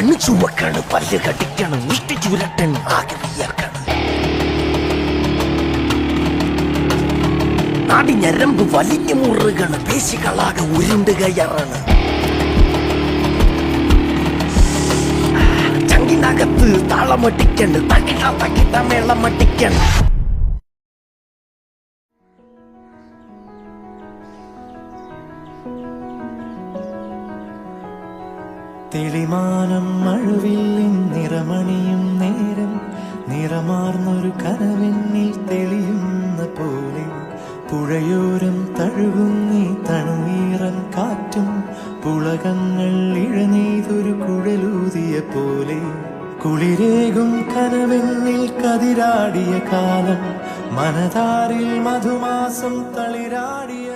കണ്ണു ചുവക്കാണ്, പല്ല് കടിക്കാണ്, മുഷ്ടി ചുരട്ടൻ ആഗ്രഹിയാക്കാണ്. നാടി ഞരമ്പ് വലിഞ്ഞു മുറുകാണ്, പേശികളാകെ ഉരുണ്ട് കയറാണ്. ചങ്കിനകത്ത് താളമട്ടിക്കണ്ട്, തക്കിട്ട മേളമട്ടിക്കണ്ട്. തെളിമാനം മഴവില്ലിൻ നിറമണിയും നേരം, നിറമാർന്നൊരു കനവെന്നിൽ തെളിയുന്ന പോലെ. പുഴയോരം തഴുകുന്നീ തണുനീറൻ കാറ്റും, പുളകങ്ങൾ ഇഴനെയ്തൊരു കുഴലൂതിയ പോലെ. കുളിരേകും കനവെന്നിൽ കതിരാടിയ കാലം, മനതാരിൽ മധുമാസം തളിരാടിയ